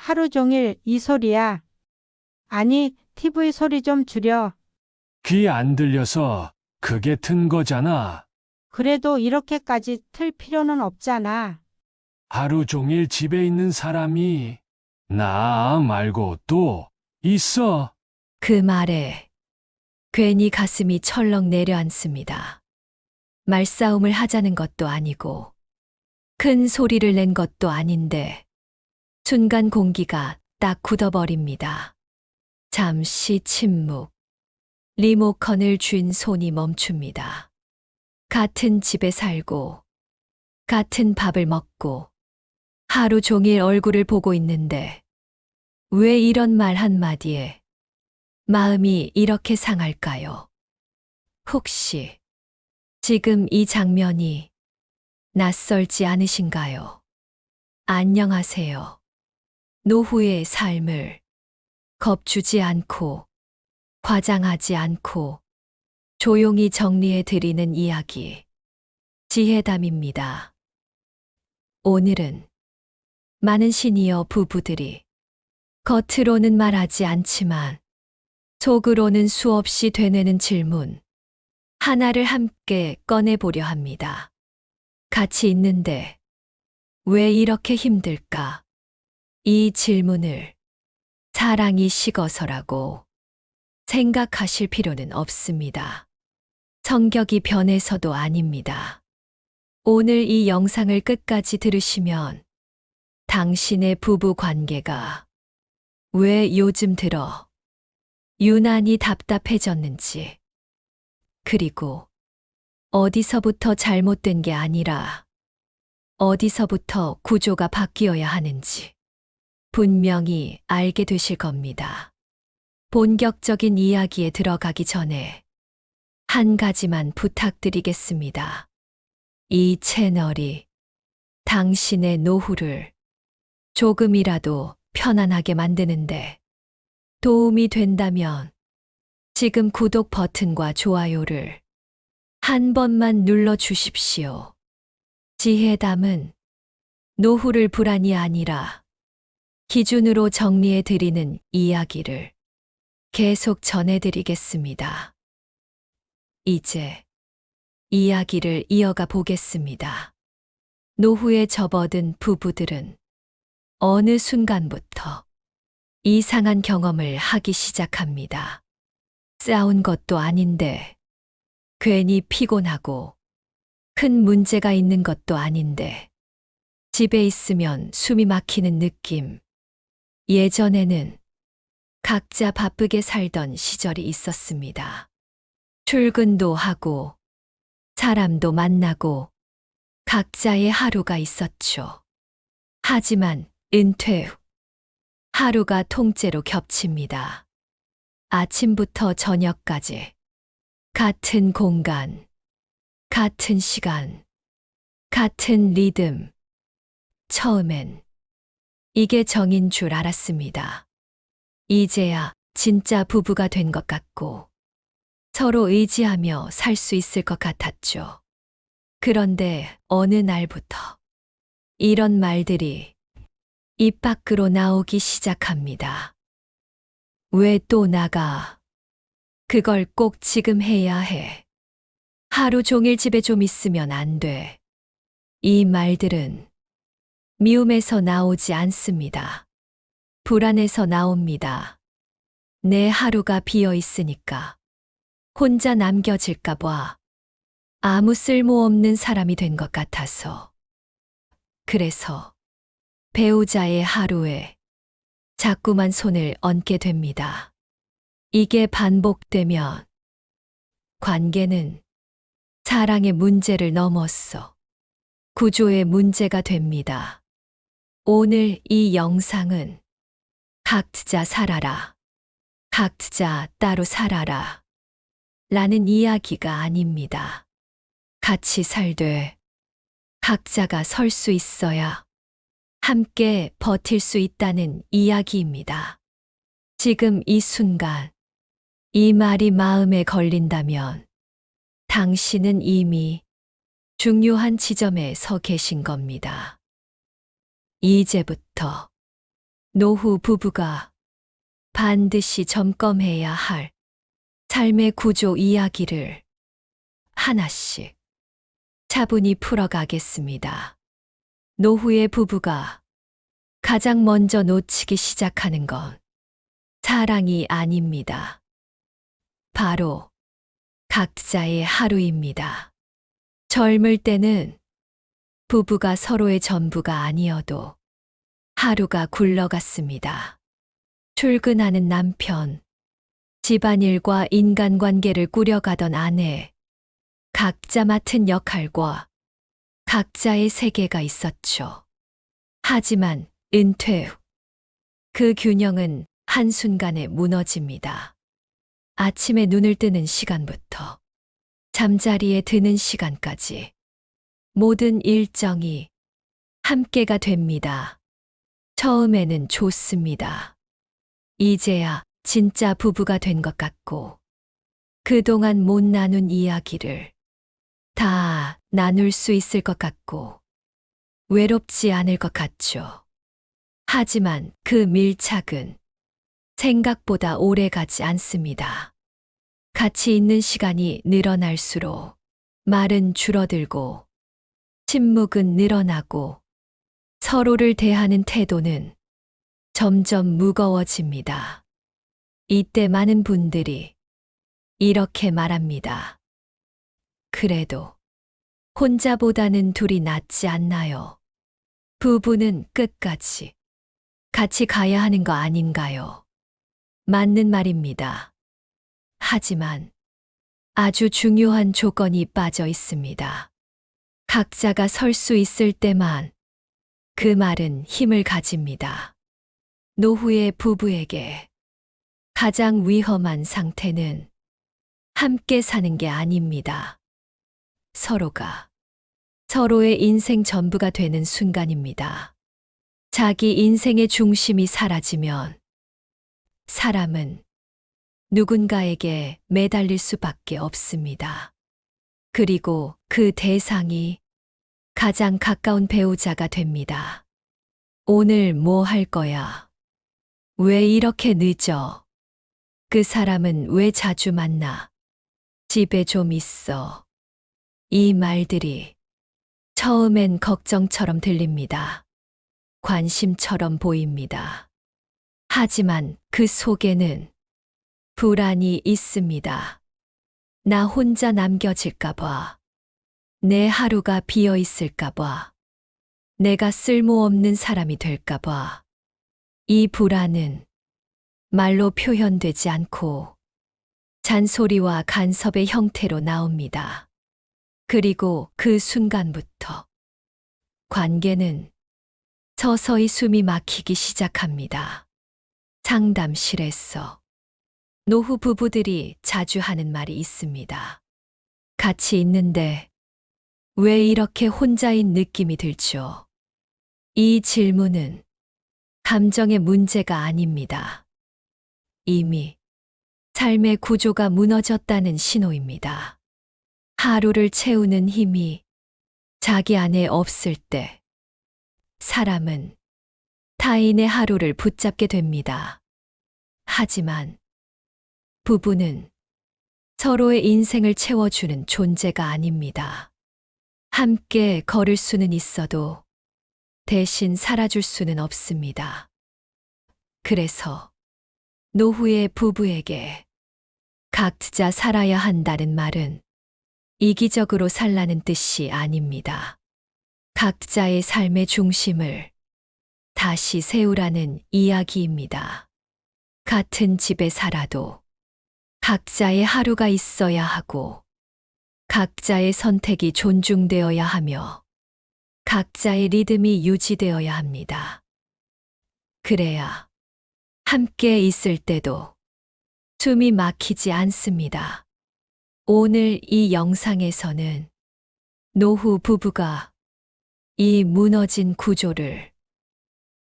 하루 종일 이 소리야. 아니, TV 소리 좀 줄여. 귀 안 들려서 그게 튼 거잖아. 그래도 이렇게까지 틀 필요는 없잖아. 하루 종일 집에 있는 사람이 나 말고 또 있어. 그 말에 괜히 가슴이 철렁 내려앉습니다. 말싸움을 하자는 것도 아니고 큰 소리를 낸 것도 아닌데 순간 공기가 딱 굳어버립니다. 잠시 침묵. 리모컨을 쥔 손이 멈춥니다. 같은 집에 살고 같은 밥을 먹고 하루 종일 얼굴을 보고 있는데 왜 이런 말 한마디에 마음이 이렇게 상할까요? 혹시 지금 이 장면이 낯설지 않으신가요? 안녕하세요. 노후의 삶을 겁주지 않고 과장하지 않고 조용히 정리해 드리는 이야기. 지혜담입니다. 오늘은 많은 시니어 부부들이 겉으로는 말하지 않지만 속으로는 수없이 되뇌는 질문 하나를 함께 꺼내보려 합니다. 같이 있는데 왜 이렇게 힘들까? 이 질문을 사랑이 식어서라고 생각하실 필요는 없습니다. 성격이 변해서도 아닙니다. 오늘 이 영상을 끝까지 들으시면 당신의 부부 관계가 왜 요즘 들어 유난히 답답해졌는지, 그리고 어디서부터 잘못된 게 아니라 어디서부터 구조가 바뀌어야 하는지 분명히 알게 되실 겁니다. 본격적인 이야기에 들어가기 전에 한 가지만 부탁드리겠습니다. 이 채널이 당신의 노후를 조금이라도 편안하게 만드는데 도움이 된다면 지금 구독 버튼과 좋아요를 한 번만 눌러 주십시오. 지혜담은 노후를 불안이 아니라 기준으로 정리해 드리는 이야기를 계속 전해드리겠습니다. 이제 이야기를 이어가 보겠습니다. 노후에 접어든 부부들은 어느 순간부터 이상한 경험을 하기 시작합니다. 싸운 것도 아닌데, 괜히 피곤하고, 큰 문제가 있는 것도 아닌데, 집에 있으면 숨이 막히는 느낌. 예전에는 각자 바쁘게 살던 시절이 있었습니다. 출근도 하고, 사람도 만나고, 각자의 하루가 있었죠. 하지만 은퇴 후 하루가 통째로 겹칩니다. 아침부터 저녁까지 같은 공간, 같은 시간, 같은 리듬. 처음엔 이게 정인 줄 알았습니다. 이제야 진짜 부부가 된 것 같고 서로 의지하며 살 수 있을 것 같았죠. 그런데 어느 날부터 이런 말들이 입 밖으로 나오기 시작합니다. 왜 또 나가? 그걸 꼭 지금 해야 해. 하루 종일 집에 좀 있으면 안 돼. 이 말들은 미움에서 나오지 않습니다. 불안에서 나옵니다. 내 하루가 비어 있으니까. 혼자 남겨질까 봐. 아무 쓸모없는 사람이 된 것 같아서. 그래서 배우자의 하루에 자꾸만 손을 얹게 됩니다. 이게 반복되면 관계는 사랑의 문제를 넘었어 구조의 문제가 됩니다. 오늘 이 영상은 각자 살아라, 각자 따로 살아라 라는 이야기가 아닙니다. 같이 살되 각자가 설 수 있어야 함께 버틸 수 있다는 이야기입니다. 지금 이 순간 이 말이 마음에 걸린다면 당신은 이미 중요한 지점에 서 계신 겁니다. 이제부터 노후 부부가 반드시 점검해야 할 삶의 구조 이야기를 하나씩 차분히 풀어가겠습니다. 노후의 부부가 가장 먼저 놓치기 시작하는 건 사랑이 아닙니다. 바로 각자의 하루입니다. 젊을 때는 부부가 서로의 전부가 아니어도 하루가 굴러갔습니다. 출근하는 남편, 집안일과 인간관계를 꾸려가던 아내, 각자 맡은 역할과 각자의 세계가 있었죠. 하지만 은퇴 후 그 균형은 한순간에 무너집니다. 아침에 눈을 뜨는 시간부터 잠자리에 드는 시간까지 모든 일정이 함께가 됩니다. 처음에는 좋습니다. 이제야 진짜 부부가 된 것 같고, 그동안 못 나눈 이야기를 다 나눌 수 있을 것 같고, 외롭지 않을 것 같죠. 하지만 그 밀착은 생각보다 오래 가지 않습니다. 같이 있는 시간이 늘어날수록 말은 줄어들고, 침묵은 늘어나고, 서로를 대하는 태도는 점점 무거워집니다. 이때 많은 분들이 이렇게 말합니다. 그래도 혼자보다는 둘이 낫지 않나요? 부부는 끝까지 같이 가야 하는 거 아닌가요? 맞는 말입니다. 하지만 아주 중요한 조건이 빠져 있습니다. 각자가 설 수 있을 때만 그 말은 힘을 가집니다. 노후의 부부에게 가장 위험한 상태는 함께 사는 게 아닙니다. 서로가 서로의 인생 전부가 되는 순간입니다. 자기 인생의 중심이 사라지면 사람은 누군가에게 매달릴 수밖에 없습니다. 그리고 그 대상이 가장 가까운 배우자가 됩니다. 오늘 뭐 할 거야? 왜 이렇게 늦어? 그 사람은 왜 자주 만나? 집에 좀 있어. 이 말들이 처음엔 걱정처럼 들립니다. 관심처럼 보입니다. 하지만 그 속에는 불안이 있습니다. 나 혼자 남겨질까봐, 내 하루가 비어 있을까봐, 내가 쓸모없는 사람이 될까봐. 이 불안은 말로 표현되지 않고 잔소리와 간섭의 형태로 나옵니다. 그리고 그 순간부터 관계는 서서히 숨이 막히기 시작합니다. 상담실에서 노후 부부들이 자주 하는 말이 있습니다. 같이 있는데 왜 이렇게 혼자인 느낌이 들죠? 이 질문은 감정의 문제가 아닙니다. 이미 삶의 구조가 무너졌다는 신호입니다. 하루를 채우는 힘이 자기 안에 없을 때 사람은 타인의 하루를 붙잡게 됩니다. 하지만 부부는 서로의 인생을 채워주는 존재가 아닙니다. 함께 걸을 수는 있어도 대신 살아줄 수는 없습니다. 그래서 노후의 부부에게 각자 살아야 한다는 말은 이기적으로 살라는 뜻이 아닙니다. 각자의 삶의 중심을 다시 세우라는 이야기입니다. 같은 집에 살아도 각자의 하루가 있어야 하고, 각자의 선택이 존중되어야 하며, 각자의 리듬이 유지되어야 합니다. 그래야 함께 있을 때도 숨이 막히지 않습니다. 오늘 이 영상에서는 노후 부부가 이 무너진 구조를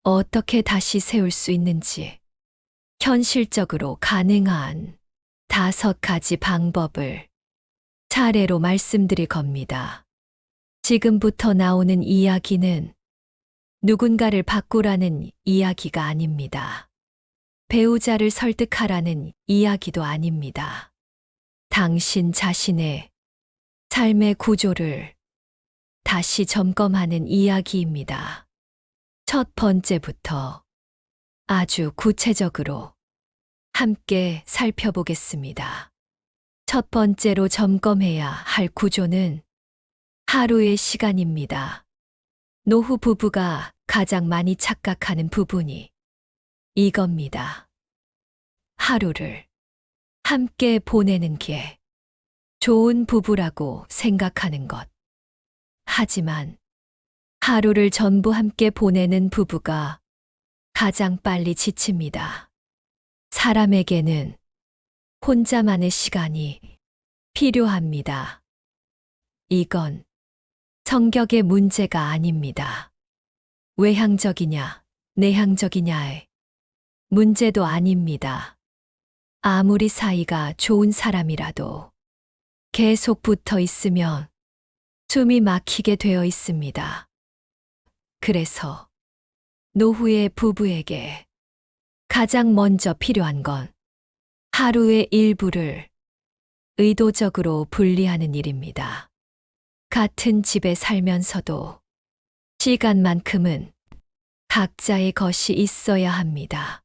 어떻게 다시 세울 수 있는지 현실적으로 가능한 5가지 방법을 차례로 말씀드릴 겁니다. 지금부터 나오는 이야기는 누군가를 바꾸라는 이야기가 아닙니다. 배우자를 설득하라는 이야기도 아닙니다. 당신 자신의 삶의 구조를 다시 점검하는 이야기입니다. 첫 번째부터 아주 구체적으로 함께 살펴보겠습니다. 첫 번째로 점검해야 할 구조는 하루의 시간입니다. 노후 부부가 가장 많이 착각하는 부분이 이겁니다. 하루를 함께 보내는 게 좋은 부부라고 생각하는 것. 하지만 하루를 전부 함께 보내는 부부가 가장 빨리 지칩니다. 사람에게는 혼자만의 시간이 필요합니다. 이건 성격의 문제가 아닙니다. 외향적이냐, 내향적이냐의 문제도 아닙니다. 아무리 사이가 좋은 사람이라도 계속 붙어 있으면 숨이 막히게 되어 있습니다. 그래서 노후의 부부에게 가장 먼저 필요한 건 하루의 일부를 의도적으로 분리하는 일입니다. 같은 집에 살면서도 시간만큼은 각자의 것이 있어야 합니다.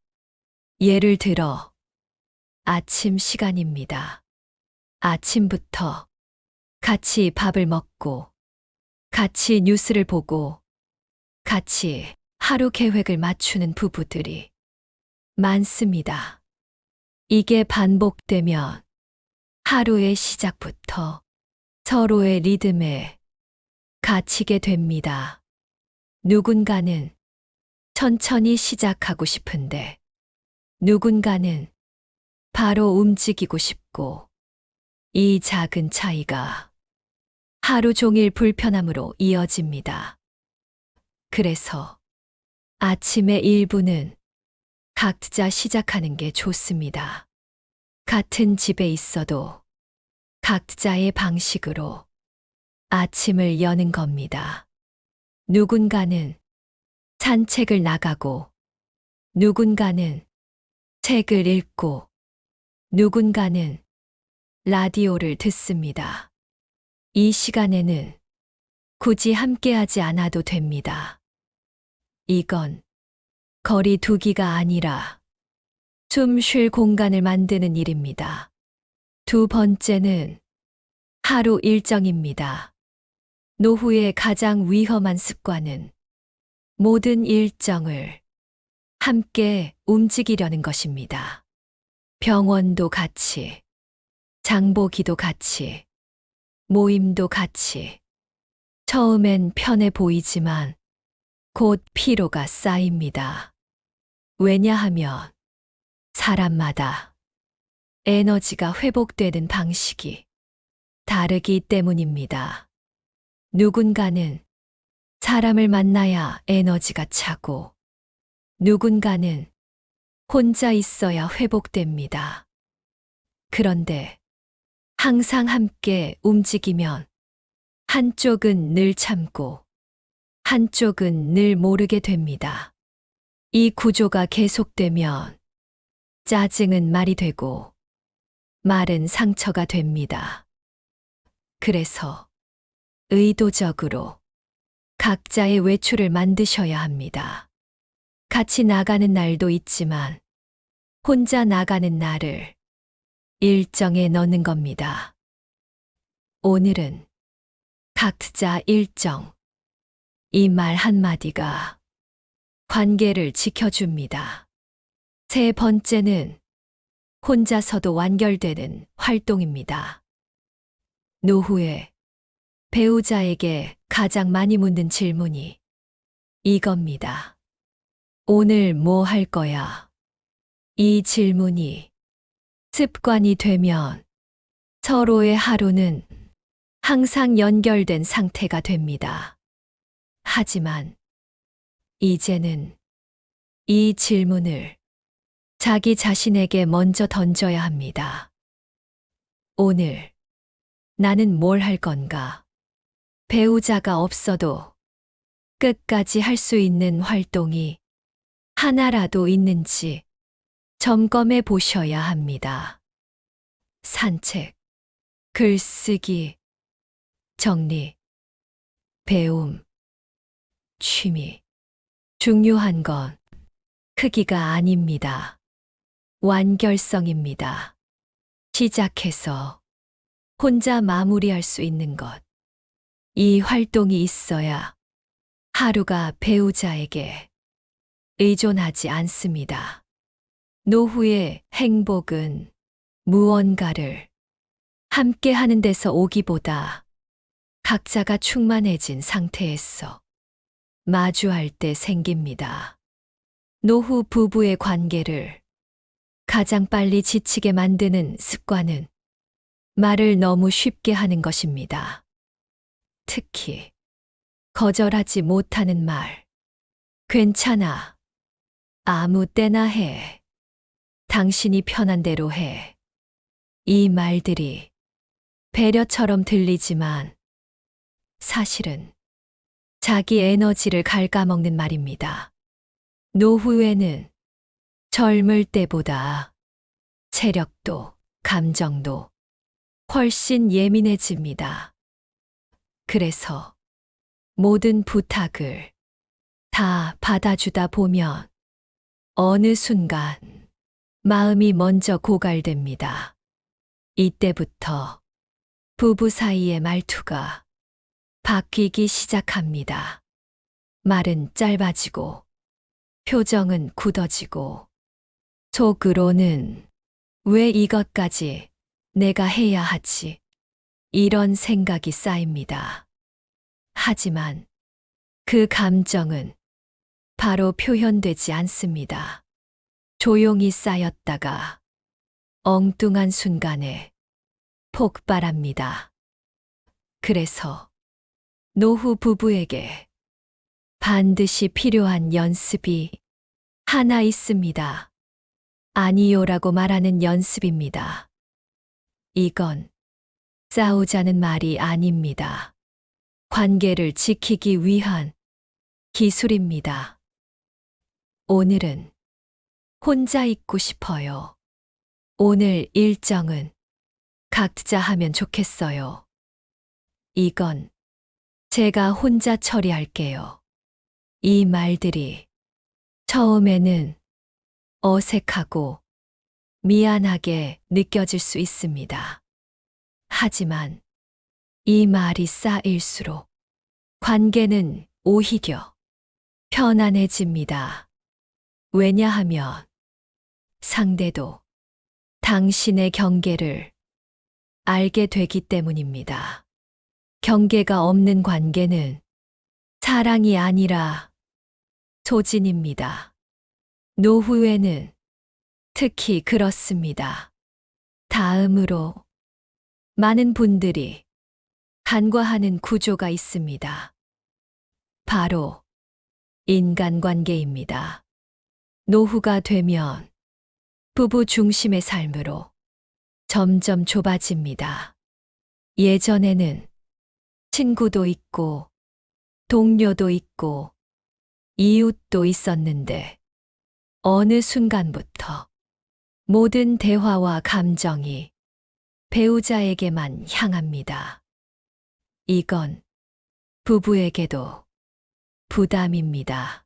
예를 들어 아침 시간입니다. 아침부터 같이 밥을 먹고 같이 뉴스를 보고 같이 하루 계획을 맞추는 부부들이 많습니다. 이게 반복되면 하루의 시작부터 서로의 리듬에 갇히게 됩니다. 누군가는 천천히 시작하고 싶은데 누군가는 바로 움직이고 싶고 이 작은 차이가 하루 종일 불편함으로 이어집니다. 그래서 아침의 일부는 각자 시작하는 게 좋습니다. 같은 집에 있어도 각자의 방식으로 아침을 여는 겁니다. 누군가는 산책을 나가고, 누군가는 책을 읽고, 누군가는 라디오를 듣습니다. 이 시간에는 굳이 함께하지 않아도 됩니다. 이건 거리 두기가 아니라 숨 쉴 공간을 만드는 일입니다. 두 번째는 하루 일정입니다. 노후의 가장 위험한 습관은 모든 일정을 함께 움직이려는 것입니다. 병원도 같이, 장보기도 같이, 모임도 같이. 처음엔 편해 보이지만 곧 피로가 쌓입니다. 왜냐하면 사람마다 에너지가 회복되는 방식이 다르기 때문입니다. 누군가는 사람을 만나야 에너지가 차고, 누군가는 혼자 있어야 회복됩니다. 그런데 항상 함께 움직이면 한쪽은 늘 참고 한쪽은 늘 모르게 됩니다. 이 구조가 계속되면 짜증은 말이 되고 말은 상처가 됩니다. 그래서 의도적으로 각자의 외출을 만드셔야 합니다. 같이 나가는 날도 있지만 혼자 나가는 날을 일정에 넣는 겁니다. 오늘은 각자 일정. 이 말 한마디가 관계를 지켜줍니다. 세 번째는 혼자서도 완결되는 활동입니다. 노후에 배우자에게 가장 많이 묻는 질문이 이겁니다. 오늘 뭐 할 거야? 이 질문이 습관이 되면 서로의 하루는 항상 연결된 상태가 됩니다. 하지만 이제는 이 질문을 자기 자신에게 먼저 던져야 합니다. 오늘 나는 뭘 할 건가? 배우자가 없어도 끝까지 할 수 있는 활동이 하나라도 있는지 점검해 보셔야 합니다. 산책, 글쓰기, 정리, 배움, 취미. 중요한 건 크기가 아닙니다. 완결성입니다. 시작해서 혼자 마무리할 수 있는 것. 이 활동이 있어야 하루가 배우자에게 의존하지 않습니다. 노후의 행복은 무언가를 함께 하는 데서 오기보다 각자가 충만해진 상태에서 마주할 때 생깁니다. 노후 부부의 관계를 가장 빨리 지치게 만드는 습관은 말을 너무 쉽게 하는 것입니다. 특히 거절하지 못하는 말. 괜찮아. 아무 때나 해. 당신이 편한 대로 해. 이 말들이 배려처럼 들리지만 사실은 자기 에너지를 갉아먹는 말입니다. 노후에는 젊을 때보다 체력도 감정도 훨씬 예민해집니다. 그래서 모든 부탁을 다 받아주다 보면 어느 순간 마음이 먼저 고갈됩니다. 이때부터 부부 사이의 말투가 바뀌기 시작합니다. 말은 짧아지고 표정은 굳어지고 속으로는 왜 이것까지 내가 해야 하지? 이런 생각이 쌓입니다. 하지만 그 감정은 바로 표현되지 않습니다. 조용히 쌓였다가 엉뚱한 순간에 폭발합니다. 그래서 노후 부부에게 반드시 필요한 연습이 하나 있습니다. 아니요라고 말하는 연습입니다. 이건 싸우자는 말이 아닙니다. 관계를 지키기 위한 기술입니다. 오늘은 혼자 있고 싶어요. 오늘 일정은 각자 하면 좋겠어요. 이건 제가 혼자 처리할게요. 이 말들이 처음에는 어색하고 미안하게 느껴질 수 있습니다. 하지만 이 말이 쌓일수록 관계는 오히려 편안해집니다. 왜냐하면 상대도 당신의 경계를 알게 되기 때문입니다. 경계가 없는 관계는 사랑이 아니라 소진입니다. 노후에는 특히 그렇습니다. 다음으로 많은 분들이 간과하는 구조가 있습니다. 바로 인간관계입니다. 노후가 되면 부부 중심의 삶으로 점점 좁아집니다. 예전에는 친구도 있고 동료도 있고 이웃도 있었는데 어느 순간부터 모든 대화와 감정이 배우자에게만 향합니다. 이건 부부에게도 부담입니다.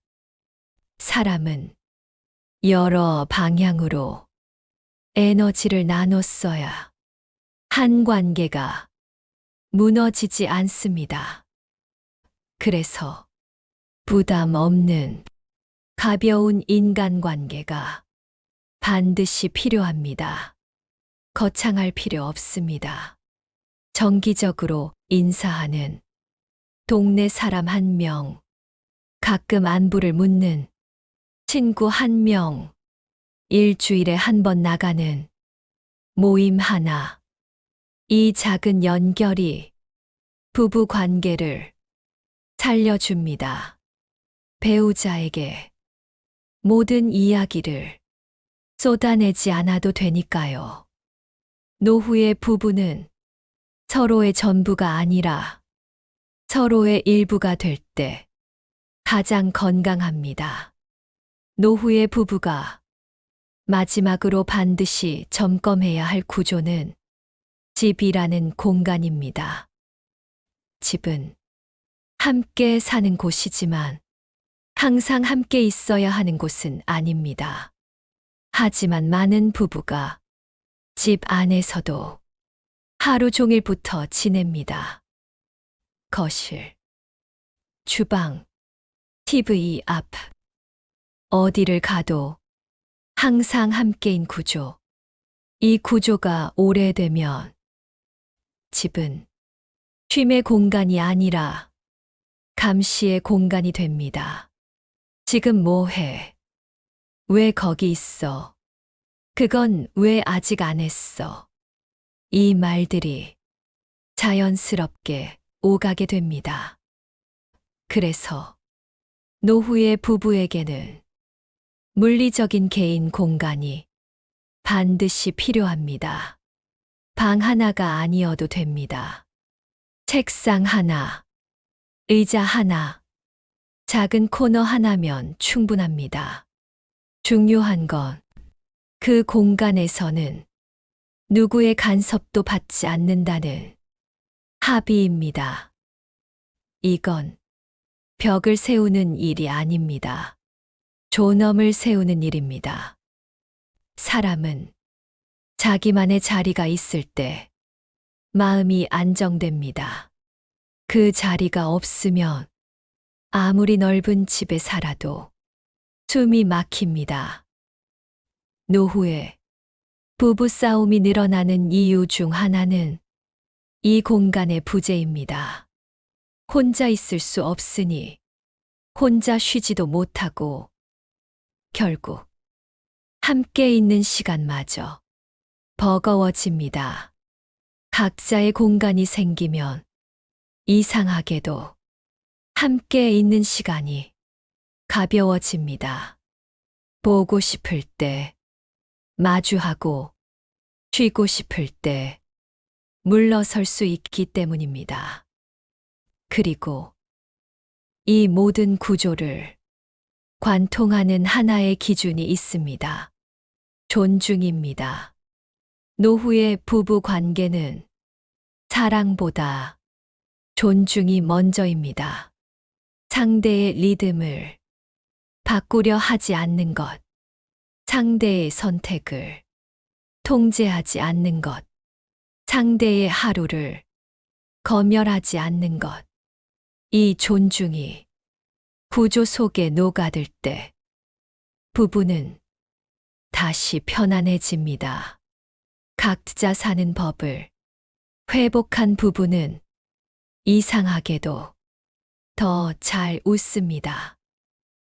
사람은 여러 방향으로 에너지를 나눴어야 한 관계가 무너지지 않습니다. 그래서 부담 없는 가벼운 인간관계가 반드시 필요합니다. 거창할 필요 없습니다. 정기적으로 인사하는 동네 사람 1명, 가끔 안부를 묻는 친구 1명, 일주일에 1번 나가는 모임 하나. 이 작은 연결이 부부 관계를 살려줍니다. 배우자에게 모든 이야기를 쏟아내지 않아도 되니까요. 노후의 부부는 서로의 전부가 아니라 서로의 일부가 될 때 가장 건강합니다. 노후의 부부가 마지막으로 반드시 점검해야 할 구조는 집이라는 공간입니다. 집은 함께 사는 곳이지만 항상 함께 있어야 하는 곳은 아닙니다. 하지만 많은 부부가 집 안에서도 하루 종일 붙어 지냅니다. 거실, 주방, TV 앞, 어디를 가도 항상 함께인 구조. 이 구조가 오래되면 집은 쉼의 공간이 아니라 감시의 공간이 됩니다. 지금 뭐 해? 왜 거기 있어? 그건 왜 아직 안 했어? 이 말들이 자연스럽게 오가게 됩니다. 그래서 노후의 부부에게는 물리적인 개인 공간이 반드시 필요합니다. 방 하나가 아니어도 됩니다. 책상 하나, 의자 하나, 작은 코너 하나면 충분합니다. 중요한 건 그 공간에서는 누구의 간섭도 받지 않는다는 합의입니다. 이건 벽을 세우는 일이 아닙니다. 존엄을 세우는 일입니다. 사람은 자기만의 자리가 있을 때 마음이 안정됩니다. 그 자리가 없으면 아무리 넓은 집에 살아도 숨이 막힙니다. 노후에 부부싸움이 늘어나는 이유 중 하나는 이 공간의 부재입니다. 혼자 있을 수 없으니 혼자 쉬지도 못하고 결국 함께 있는 시간마저 버거워집니다. 각자의 공간이 생기면 이상하게도 함께 있는 시간이 가벼워집니다. 보고 싶을 때 마주하고 쉬고 싶을 때 물러설 수 있기 때문입니다. 그리고 이 모든 구조를 관통하는 하나의 기준이 있습니다. 존중입니다. 노후의 부부 관계는 사랑보다 존중이 먼저입니다. 상대의 리듬을 바꾸려 하지 않는 것, 상대의 선택을 통제하지 않는 것, 상대의 하루를 검열하지 않는 것, 이 존중이 구조 속에 녹아들 때 부부는 다시 편안해집니다. 각자 사는 법을 회복한 부부는 이상하게도 더 잘 웃습니다.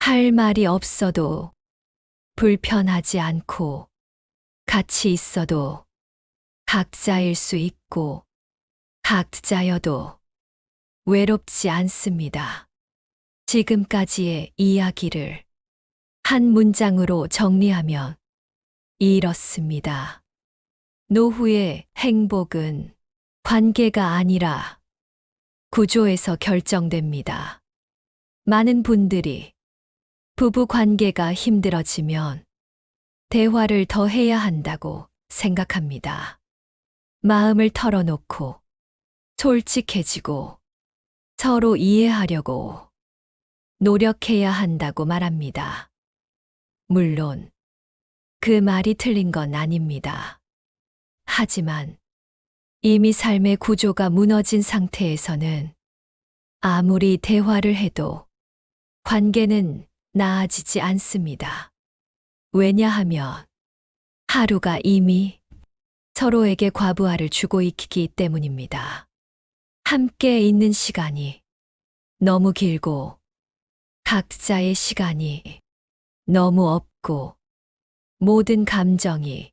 할 말이 없어도 불편하지 않고 같이 있어도 각자일 수 있고 각자여도 외롭지 않습니다. 지금까지의 이야기를 한 문장으로 정리하면 이렇습니다. 노후의 행복은 관계가 아니라 구조에서 결정됩니다. 많은 분들이 부부 관계가 힘들어지면 대화를 더 해야 한다고 생각합니다. 마음을 털어놓고 솔직해지고 서로 이해하려고 노력해야 한다고 말합니다. 물론 그 말이 틀린 건 아닙니다. 하지만 이미 삶의 구조가 무너진 상태에서는 아무리 대화를 해도 관계는 나아지지 않습니다. 왜냐하면 하루가 이미 서로에게 과부하를 주고 있기 때문입니다. 함께 있는 시간이 너무 길고 각자의 시간이 너무 없고 모든 감정이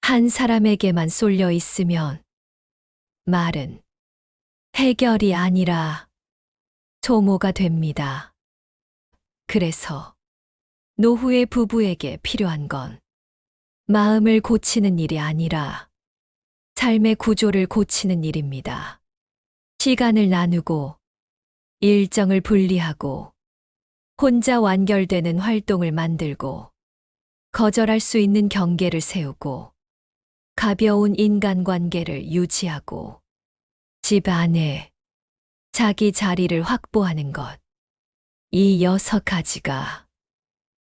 한 사람에게만 쏠려 있으면 말은 해결이 아니라 소모가 됩니다. 그래서 노후의 부부에게 필요한 건 마음을 고치는 일이 아니라 삶의 구조를 고치는 일입니다. 시간을 나누고 일정을 분리하고 혼자 완결되는 활동을 만들고 거절할 수 있는 경계를 세우고 가벼운 인간관계를 유지하고 집 안에 자기 자리를 확보하는 것. 이 6가지가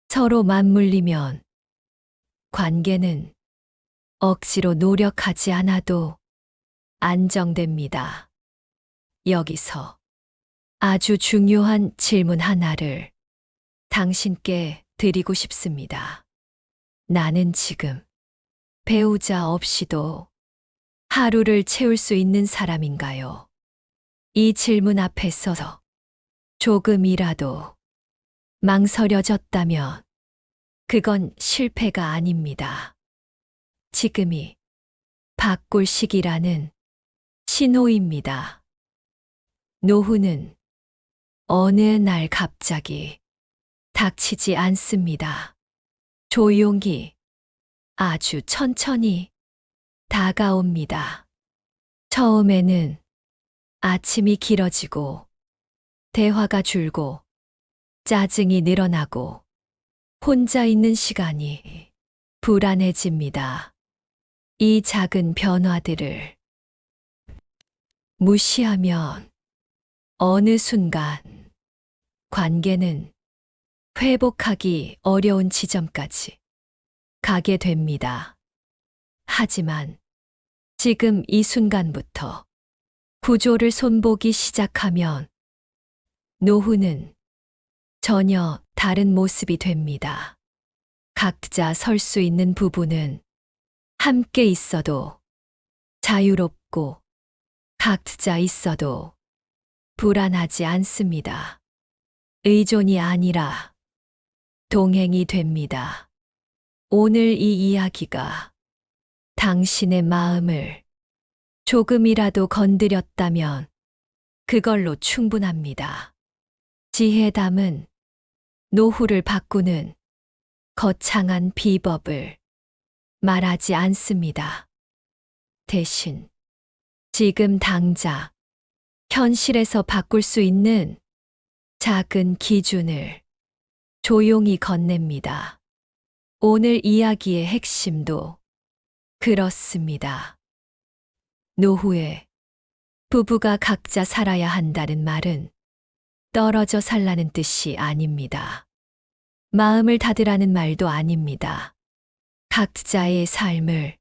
서로 맞물리면 관계는 억지로 노력하지 않아도 안정됩니다. 여기서 아주 중요한 질문 하나를 당신께 드리고 싶습니다. 나는 지금 배우자 없이도 하루를 채울 수 있는 사람인가요? 이 질문 앞에 서서 조금이라도 망설여졌다면 그건 실패가 아닙니다. 지금이 바꿀 시기라는 신호입니다. 노후는 어느 날 갑자기 닥치지 않습니다. 조용히, 아주 천천히 다가옵니다. 처음에는 아침이 길어지고 대화가 줄고 짜증이 늘어나고 혼자 있는 시간이 불안해집니다. 이 작은 변화들을 무시하면 어느 순간 관계는 회복하기 어려운 지점까지 가게 됩니다. 하지만 지금 이 순간부터 구조를 손보기 시작하면 노후는 전혀 다른 모습이 됩니다. 각자 설 수 있는 부분은 함께 있어도 자유롭고 각자 있어도 불안하지 않습니다. 의존이 아니라 동행이 됩니다. 오늘 이 이야기가 당신의 마음을 조금이라도 건드렸다면 그걸로 충분합니다. 지혜담은 노후를 바꾸는 거창한 비법을 말하지 않습니다. 대신 지금 당장 현실에서 바꿀 수 있는 작은 기준을 조용히 건넵니다. 오늘 이야기의 핵심도 그렇습니다. 노후에 부부가 각자 살아야 한다는 말은 떨어져 살라는 뜻이 아닙니다. 마음을 닫으라는 말도 아닙니다. 각자의 삶을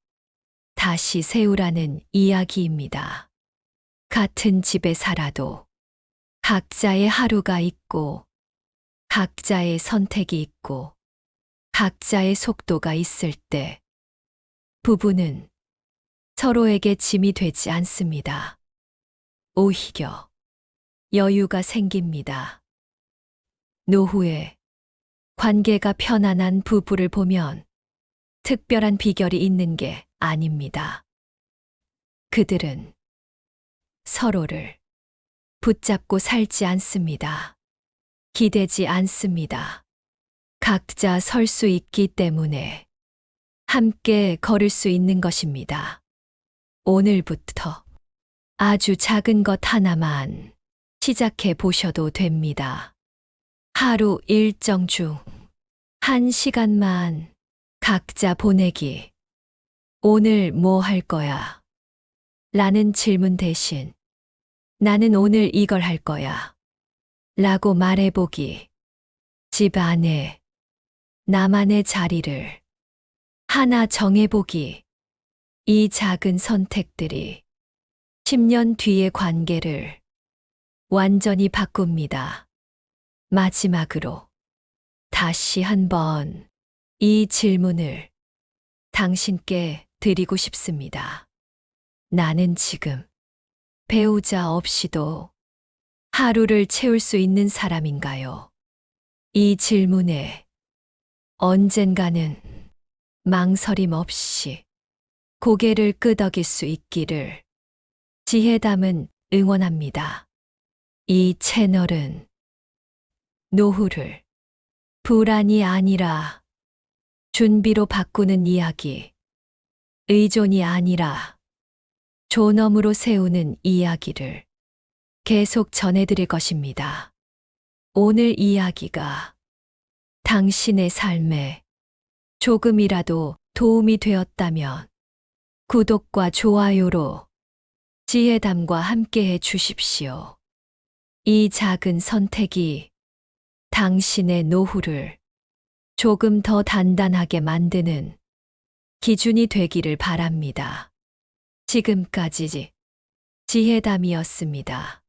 다시 세우라는 이야기입니다. 같은 집에 살아도 각자의 하루가 있고 각자의 선택이 있고 각자의 속도가 있을 때 부부는 서로에게 짐이 되지 않습니다. 오히려 여유가 생깁니다. 노후에 관계가 편안한 부부를 보면 특별한 비결이 있는 게 아닙니다. 그들은 서로를 붙잡고 살지 않습니다. 기대지 않습니다. 각자 설 수 있기 때문에 함께 걸을 수 있는 것입니다. 오늘부터 아주 작은 것 하나만 시작해 보셔도 됩니다. 하루 일정 중 1시간만 각자 보내기. 오늘 뭐 할 거야? 라는 질문 대신 나는 오늘 이걸 할 거야. 라고 말해보기. 집 안에 나만의 자리를 하나 정해보기. 이 작은 선택들이 10년 뒤의 관계를 완전히 바꿉니다. 마지막으로 다시 한번 이 질문을 당신께 드리고 싶습니다. 나는 지금 배우자 없이도 하루를 채울 수 있는 사람인가요? 이 질문에 언젠가는 망설임 없이 고개를 끄덕일 수 있기를 지혜담은 응원합니다. 이 채널은 노후를 불안이 아니라 준비로 바꾸는 이야기, 의존이 아니라 존엄으로 세우는 이야기를 계속 전해드릴 것입니다. 오늘 이야기가 당신의 삶에 조금이라도 도움이 되었다면 구독과 좋아요로 지혜담과 함께해 주십시오. 이 작은 선택이 당신의 노후를 조금 더 단단하게 만드는 기준이 되기를 바랍니다. 지금까지 지혜담이었습니다.